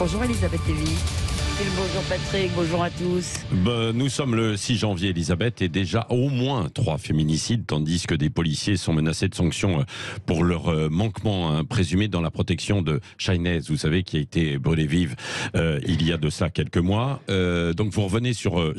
Bonjour Elisabeth Lévy. Bonjour Patrick, bonjour à tous. Nous sommes le 6 janvier, Elisabeth, et déjà au moins 3 féminicides, tandis que des policiers sont menacés de sanctions pour leur manquement présumé dans la protection de Chahinez, vous savez, qui a été brûlée vive il y a de ça quelques mois. Donc vous revenez sur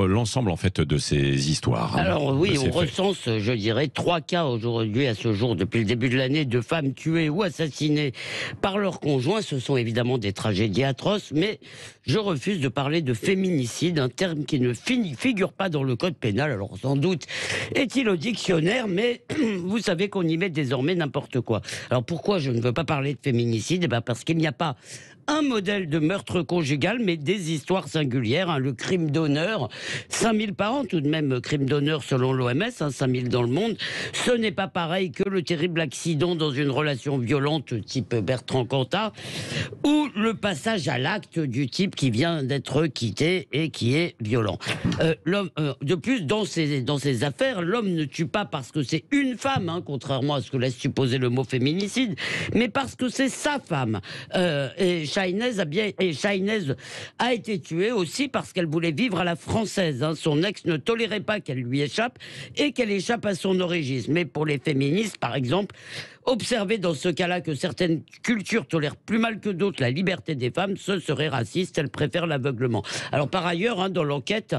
l'ensemble en fait de ces histoires. Alors oui, on recense, je dirais, 3 cas aujourd'hui à ce jour, depuis le début de l'année, de femmes tuées ou assassinées par leur conjoint. Ce sont évidemment des tragédies atroces, mais je refuse de parler de féminicide, un terme qui ne figure pas dans le code pénal. Alors sans doute est-il au dictionnaire, mais vous savez qu'on y met désormais n'importe quoi. Alors pourquoi je ne veux pas parler de féminicide ? Eh bien parce qu'il n'y a pas un modèle de meurtre conjugal, mais des histoires singulières. Le crime d'honneur, 5000 par an tout de même, crime d'honneur selon l'OMS, 5000 dans le monde. Ce n'est pas pareil que le terrible accident dans une relation violente type Bertrand Cantat, ou le passage à l'acte du type qui vient d'être quitté et qui est violent. De plus, dans ces affaires, l'homme ne tue pas parce que c'est une femme, contrairement à ce que laisse supposer le mot féminicide, mais parce que c'est sa femme. Et Chahinez a été tuée aussi parce qu'elle voulait vivre à la française. Son ex ne tolérait pas qu'elle lui échappe et qu'elle échappe à son origine. Mais pour les féministes, par exemple, observer dans ce cas-là que certaines cultures tolèrent plus mal que d'autres la liberté des femmes, ce serait raciste. Elles préfèrent l'aveuglement. Alors par ailleurs, dans l'enquête,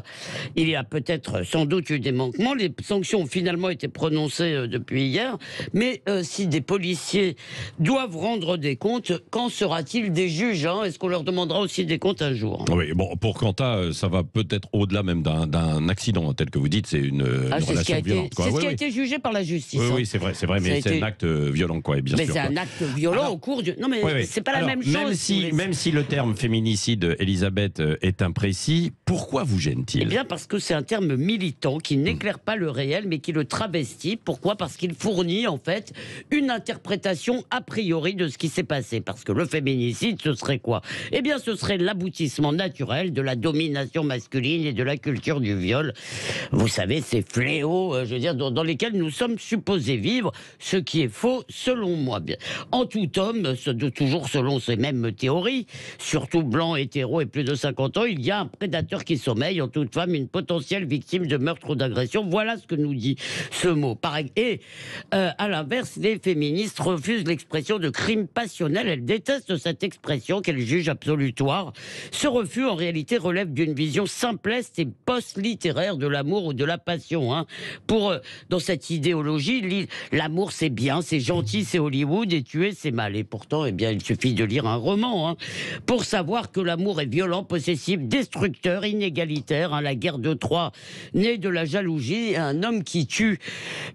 il y a peut-être sans doute eu des manquements. Les sanctions ont finalement été prononcées depuis hier. Mais si des policiers doivent rendre des comptes, qu'en sera-t-il des juges ? Est-ce qu'on leur demandera aussi des comptes un jour ? Oui, bon, pour Cantat, ça va peut-être au-delà même d'un accident, tel que vous dites, c'est une relation violente. C'est ce qui a été jugé par la justice. Oui, c'est vrai, mais c'est un acte violent, quoi, bien sûr. Mais c'est un acte violent au cours du... Non, mais c'est pas la même chose. Même si le terme féminicide, Elisabeth, est imprécis, pourquoi vous gêne-t-il ? Eh bien, parce que c'est un terme militant qui n'éclaire pas le réel, mais qui le travestit. Pourquoi ? Parce qu'il fournit, en fait, une interprétation a priori de ce qui s'est passé. Parce que le féminicide, ce serait quoi ? Eh bien, ce serait l'aboutissement naturel de la domination masculine et de la culture du viol. Vous savez, ces fléaux, dans lesquels nous sommes supposés vivre, ce qui est faux, selon moi. En tout homme, toujours selon ces mêmes théories, surtout blanc, hétéro et plus de 50 ans, il y a un prédateur qui sommeille, en toute femme, une potentielle victime de meurtre ou d'agression. Voilà ce que nous dit ce mot. Et à l'inverse, les féministes refusent l'expression de crime passionnel. Elles détestent cette expression qu'elles jugent absolutoire. Ce refus, en réalité, relève d'une vision simpleste et post-littéraire de l'amour ou de la passion. Dans cette idéologie, l'amour c'est bien, c'est gentil, c'est Hollywood, et tuer c'est mal. Et pourtant, il suffit de lire un roman pour savoir que l'amour est violent, possessif, destructeur, inégalitaire. La guerre de Troie, née de la jalousie, un homme qui tue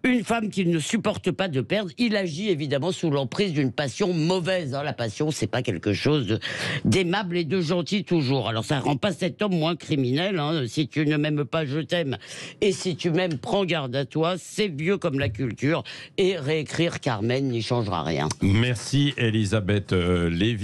une femme qu'il ne supporte pas de perdre, il agit évidemment sous l'emprise d'une passion mauvaise. La passion, c'est pas quelque chose d'aimable et de gentil toujours. Alors ça rend pas cet homme moins criminel. Si tu ne m'aimes pas, je t'aime. Et si tu m'aimes, prends garde à toi. C'est vieux comme la culture. Et réécrire Carmen n'y changera rien. Merci Elisabeth Lévy.